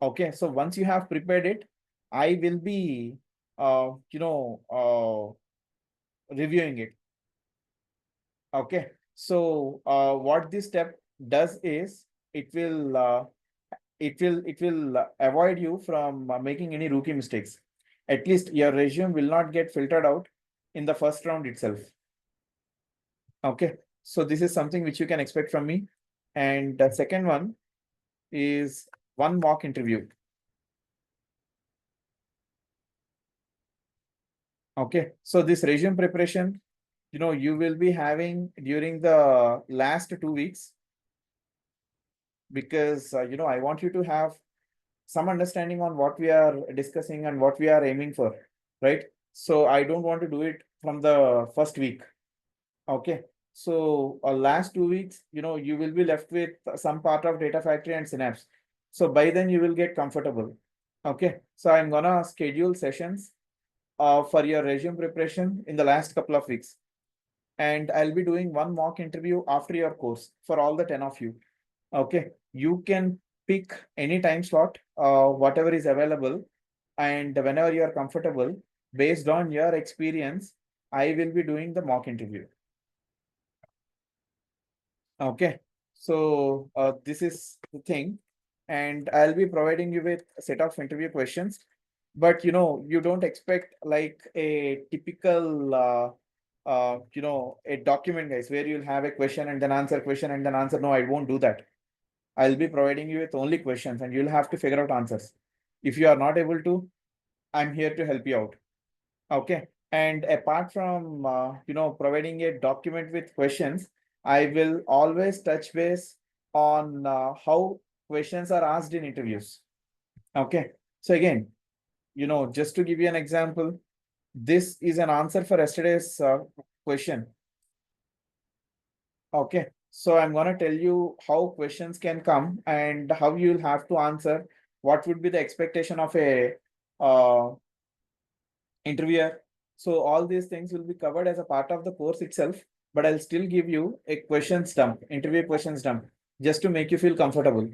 Okay, so once you have prepared it, I will be reviewing it. Okay, so what this step does is it will avoid you from making any rookie mistakes. At least your resume will not get filtered out in the first round itself. Okay, so this is something which you can expect from me. And the second one is one mock interview. Okay, so this resume preparation, you will be having during the last 2 weeks, because I want you to have some understanding on what we are discussing and what we are aiming for, right? So I don't want to do it from the first week. Okay, so last 2 weeks, you will be left with some part of data factory and synapse. So by then you will get comfortable. Okay, so I'm gonna schedule sessions for your resume preparation in the last couple of weeks, and I'll be doing one mock interview after your course for all the 10 of you. Okay, you can pick any time slot, whatever is available, and whenever you are comfortable, based on your experience, I will be doing the mock interview. Okay, so this is the thing, and I'll be providing you with a set of interview questions, but you don't expect like a typical a document, guys, where you'll have a question and then answer, question and then answer. No, I won't do that. I'll be providing you with only questions and you'll have to figure out answers. If you are not able to, I'm here to help you out. Okay. And apart from, providing a document with questions, I will always touch base on how questions are asked in interviews. Okay. So again, just to give you an example, this is an answer for yesterday's question. Okay. So I'm gonna tell you how questions can come and how you'll have to answer. What would be the expectation of a interviewer? So all these things will be covered as a part of the course itself, but I'll still give you a questions dump, interview questions dump, just to make you feel comfortable.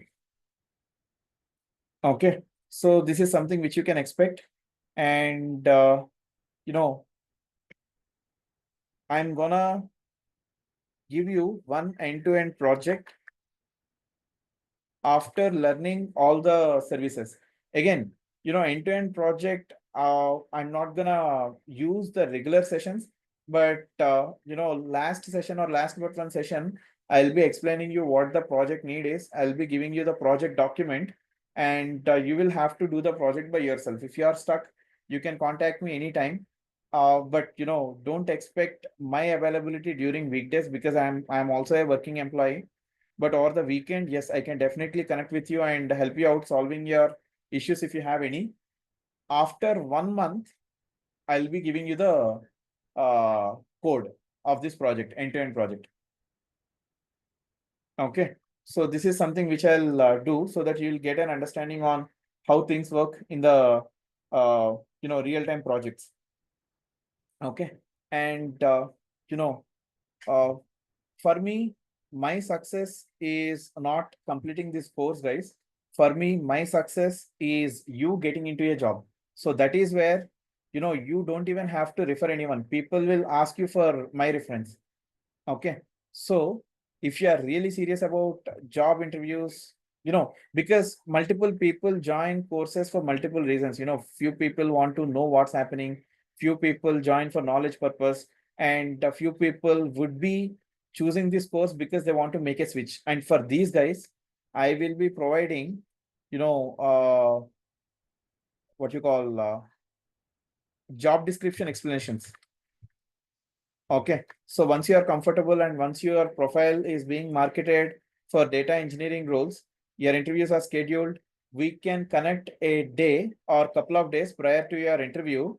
Okay, so this is something which you can expect, and you know, I'm gonna give you one end-to-end project after learning all the services. Again, end-to-end project, I'm not gonna use the regular sessions, but last session or last but one session, I'll be explaining you what the project need is. I'll be giving you the project document, and you will have to do the project by yourself. If you are stuck, you can contact me anytime. But don't expect my availability during weekdays because I'm also a working employee. But over the weekend, yes, I can definitely connect with you and help you out solving your issues if you have any. After 1 month, I'll be giving you the code of this project, end-to-end project. Okay. So this is something which I'll do so that you'll get an understanding on how things work in the real-time projects. Okay. And for me, my success is not completing this course, guys. For me, my success is you getting into a job. So that is where, you don't even have to refer anyone. People will ask you for my reference. Okay. So if you are really serious about job interviews, because multiple people join courses for multiple reasons. Few people want to know what's happening, few people join for knowledge purpose, and a few people would be choosing this course because they want to make a switch. And for these guys, I will be providing, what you call job description explanations. Okay, so once you are comfortable and once your profile is being marketed for data engineering roles, your interviews are scheduled, we can connect a day or couple of days prior to your interview.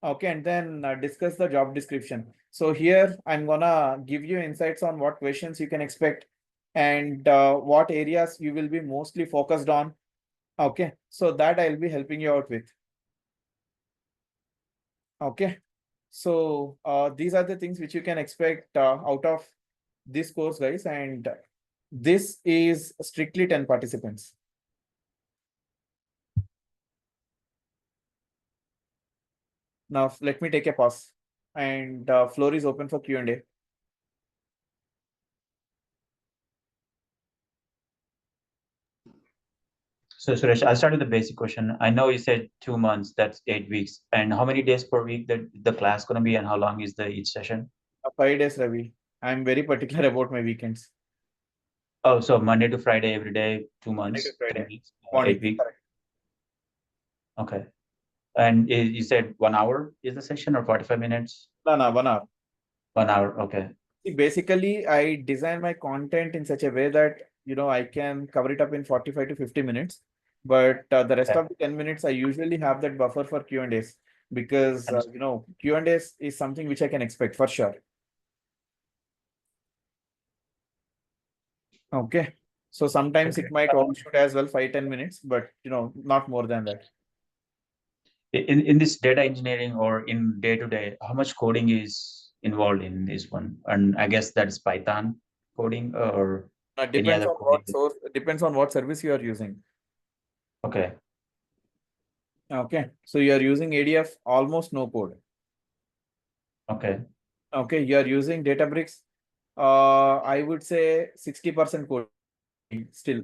Okay, and then discuss the job description. So here I'm gonna give you insights on what questions you can expect and what areas you will be mostly focused on. Okay, so that I'll be helping you out with. Okay. So these are the things which you can expect out of this course, guys, and this is strictly 10 participants. Now let me take a pause, and floor is open for Q&A. So Suresh, I'll start with the basic question. I know you said 2 months, that's 8 weeks. And how many days per week that the class gonna be, and how long is the each session? 5 days, Ravi. I'm very particular about my weekends. Oh, so Monday to Friday every day, 2 Monday to months, 10 Friday. weeks, Morning. 8 weeks. Correct. Okay. And you said 1 hour is the session or 45 minutes? No, 1 hour. 1 hour, okay. See, basically, I design my content in such a way that I can cover it up in 45 to 50 minutes. But the rest Okay. of the 10 minutes, I usually have that buffer for Q&As because Understood. Q&As is something which I can expect for sure. Okay. So sometimes it might overshoot as well, 5-10 minutes, but not more than that. In this data engineering or in day to day, how much coding is involved in this one? And I guess that's Python coding or any Depends other on coding. what source, depends on what service you are using. Okay. Okay. So you are using ADF, almost no code. Okay. Okay. You are using Databricks. I would say 60% code still.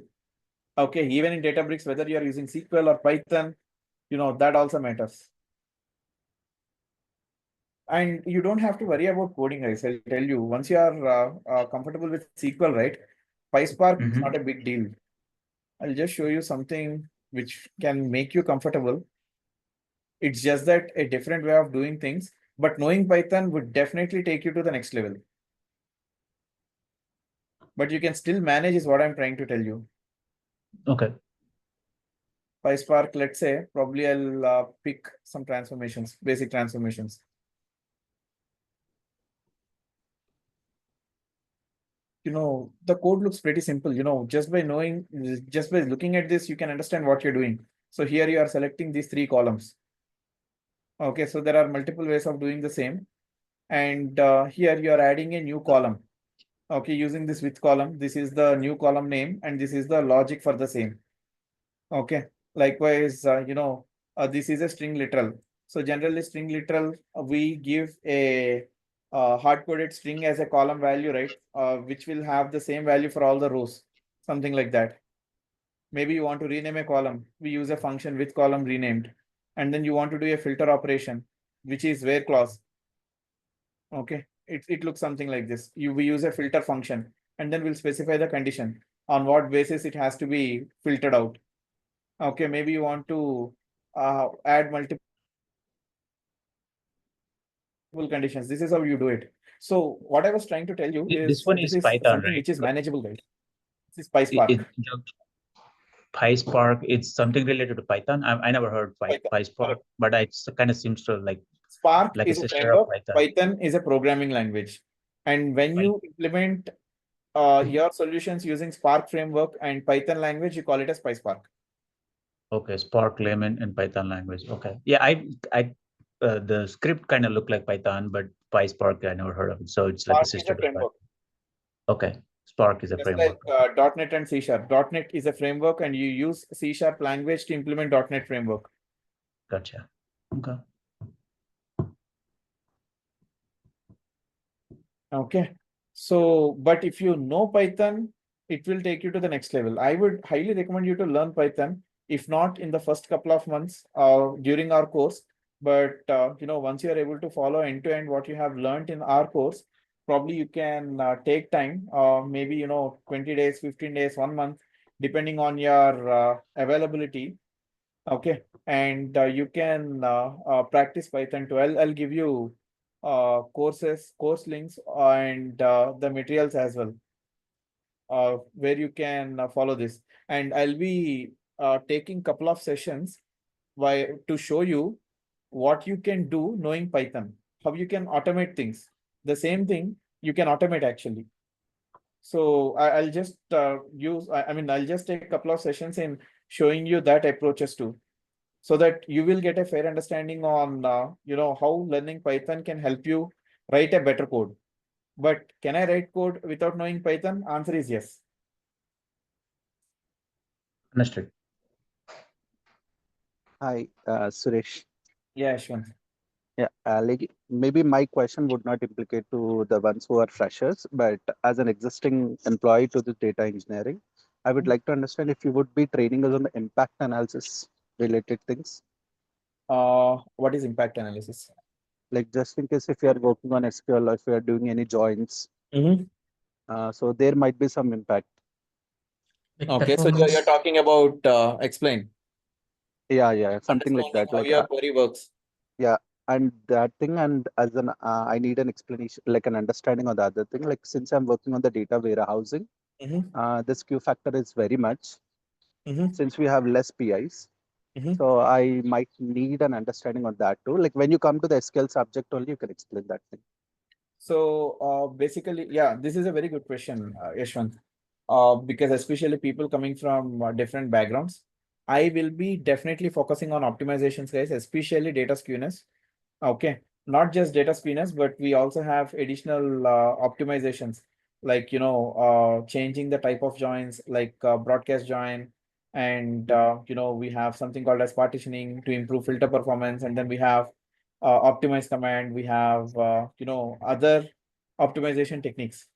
Okay. Even in Databricks, whether you are using SQL or Python, that also matters. And you don't have to worry about coding, guys. I'll tell you, once you are comfortable with SQL, right? PySpark is not a big deal. I'll just show you something which can make you comfortable. It's just that a different way of doing things, but knowing Python would definitely take you to the next level. But you can still manage is what I'm trying to tell you. Okay. PySpark, let's say, probably I'll pick some transformations, basic transformations. the code looks pretty simple, just by looking at this, you can understand what you're doing. So here you are selecting these 3 columns. Okay, so there are multiple ways of doing the same. And here you are adding a new column. Okay, using this with column, this is the new column name, and this is the logic for the same. Okay, likewise, this is a string literal. So generally string literal, we give a hard-coded string as a column value, right? Which will have the same value for all the rows, something like that. Maybe you want to rename a column, we use a function with column renamed. And then you want to do a filter operation, which is where clause. Okay, it looks something like this. We use a filter function, and then we'll specify the condition on what basis it has to be filtered out. Okay, maybe you want to add multiple conditions. This is how you do it. So what I was trying to tell you This is one this is is Python, something right? which is manageable, right? This is PySpark. PySpark, it's something related to Python. I never heard Python, PySpark, correct. but it kind of seems to Spark like is a a sister of framework. Python. Python is a programming language. And when you implement your solutions using Spark framework and Python language, you call it as PySpark. Okay, Spark, Lemon, and Python language. Okay, yeah, the script kind of looked like Python, but PySpark I never heard of it. So it's like a Spark is sister a to framework. Okay, Spark is a Just framework. like .NET and C#. .NET is a framework, and you use C# language to implement .NET framework. Gotcha. Okay. Okay. So, but if you know Python, it will take you to the next level. I would highly recommend you to learn Python, if not in the first couple of months during our course. But once you are able to follow end to end what you have learned in our course, probably you can take time, maybe 20 days, 15 days, 1 month, depending on your availability. Okay, and you can practice Python too. I'll give you course links and the materials as well, where you can follow this. And I'll be taking couple of sessions to show you what you can do knowing Python, how you can automate things. The same thing you can automate actually. So I'll just I'll just take a couple of sessions in showing you that approaches too, so that you will get a fair understanding on how learning Python can help you write a better code. But can I write code without knowing Python? Answer is yes. Understood. Hi, Suresh. Yeah, Ashwin. Yeah, like maybe my question would not implicate to the ones who are freshers, but as an existing employee to the data engineering, I would like to understand if you would be training us on the impact analysis related things. What is impact analysis? Like just in case if you are working on SQL or if you are doing any joins, so there might be some impact. Like Okay, so you're performance. talking about explain. Yeah, something like Understanding that. how Like your query works. yeah, and that thing, and as an I need an explanation, like an understanding on the other thing. Like since I'm working on the data warehousing, this Q factor is very much since we have less PIs. So I might need an understanding on that too. Like when you come to the SQL subject only, you can explain that thing. So basically, yeah, this is a very good question, Yashwant. Because especially people coming from different backgrounds, I will be definitely focusing on optimizations, guys, especially data skewness. Okay, not just data skewness, but we also have additional optimizations, like changing the type of joins, like broadcast join, and we have something called as partitioning to improve filter performance, and then we have optimize command. We have other optimization techniques.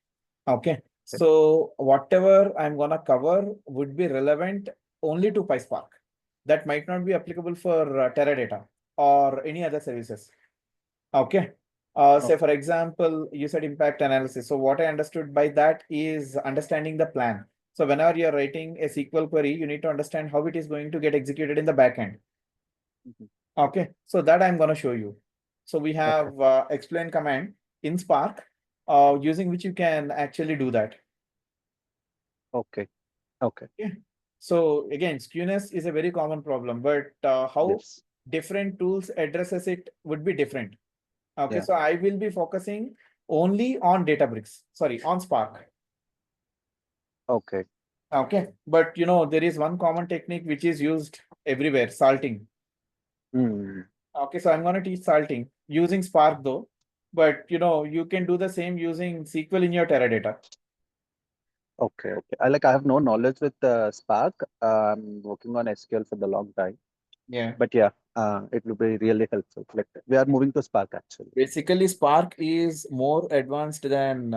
Okay, so whatever I'm gonna cover would be relevant only to PySpark. That might not be applicable for Teradata or any other services. Okay. Say for example, you said impact analysis. So what I understood by that is understanding the plan. So whenever you're writing a SQL query, you need to understand how it is going to get executed in the backend. Okay, so that I'm going to show you. So we have explain command in Spark, using which you can actually do that. Okay. Yeah. So again, skewness is a very common problem, but how different tools addresses it would be different. Okay, so I will be focusing only on Databricks, sorry, on Spark. Okay. Okay, but there is one common technique which is used everywhere, salting. Hmm. Okay, so I'm going to teach salting using Spark though, but you can do the same using SQL in your Teradata. Okay. Okay. I have no knowledge with Spark. I'm working on SQL for the long time. Yeah. But yeah, it will be really helpful. Like we are moving to Spark actually. Basically, Spark is more advanced than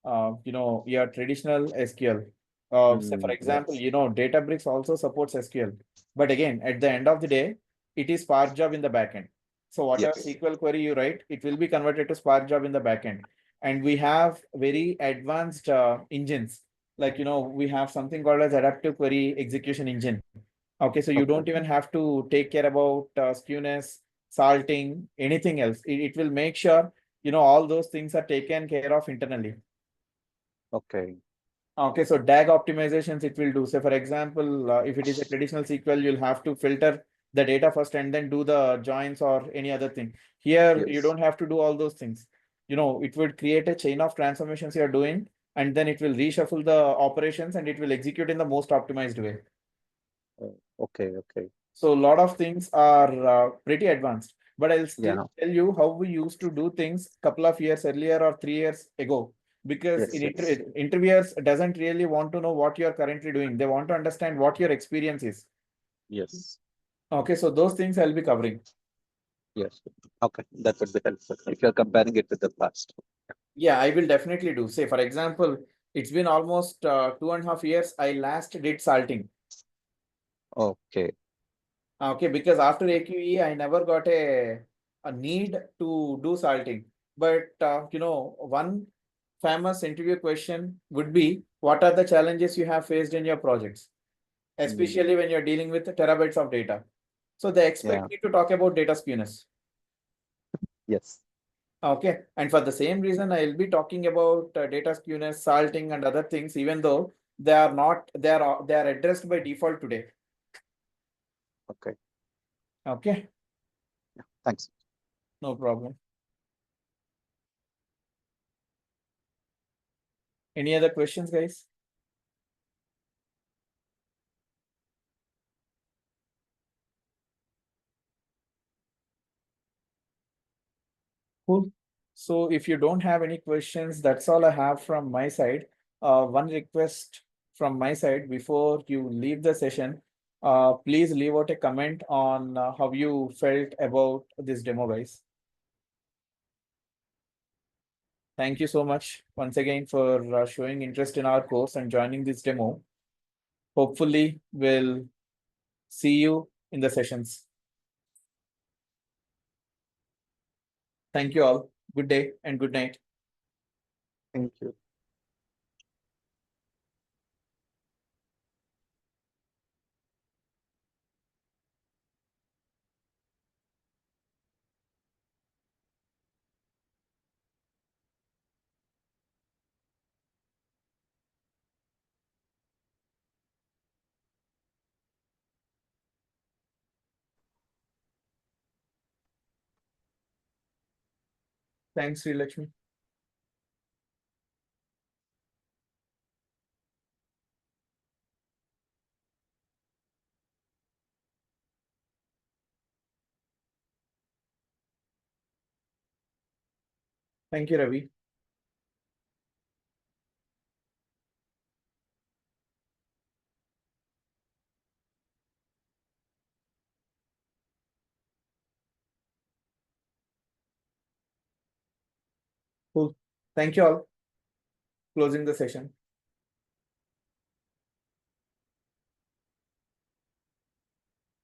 your traditional SQL. So for example, Yes. Databricks also supports SQL. But again, at the end of the day, it is Spark job in the backend. So whatever Yes. SQL query you write, it will be converted to Spark job in the backend. And we have very advanced engines. Like, we have something called as adaptive query execution engine. Okay, so you Okay. don't even have to take care about skewness, salting, anything else. It will make sure, all those things are taken care of internally. Okay. Okay, so DAG optimizations it will do. So for example, if it is a traditional SQL, you'll have to filter the data first and then do the joins or any other thing. Here, you Yes. don't have to do all those things. It would create a chain of transformations you're doing, and then it will reshuffle the operations and it will execute in the most optimized way. Okay. Okay. So a lot of things are pretty advanced, but I'll still Yeah. tell you how we used to do things couple of years earlier or 3 years ago. Because Yes. Yes. interviewers doesn't really want to know what you're currently doing. They want to understand what your experience is. Yes. Okay, so those things I'll be covering. Yes. Okay. That would be helpful if you're comparing it with the past. Yeah, I will definitely do. Say, for example, it's been almost 2.5 years. I last did salting. Okay. Okay, because after AQE, I never got a need to do salting. But one famous interview question would be, what are the challenges you have faced in your projects, Hmm. especially when you're dealing with terabytes of data? So they expect Yeah. me to talk about data skewness. Yes. Okay, and for the same reason, I'll be talking about data skewness, salting, and other things, even though they are not, they are addressed by default today. Okay. Okay, Thanks. no problem. Any other questions, guys? Cool. So if you don't have any questions, that's all I have from my side. One request from my side before you leave the session, please leave out a comment on how you felt about this demo, guys. Thank you so much once again for showing interest in our course and joining this demo. Hopefully, we'll see you in the sessions. Thank you all. Good day and good night. Thank you. Thanks, Sri Lakshmi. Thank you, Ravi. Cool. Thank you all. Closing the session.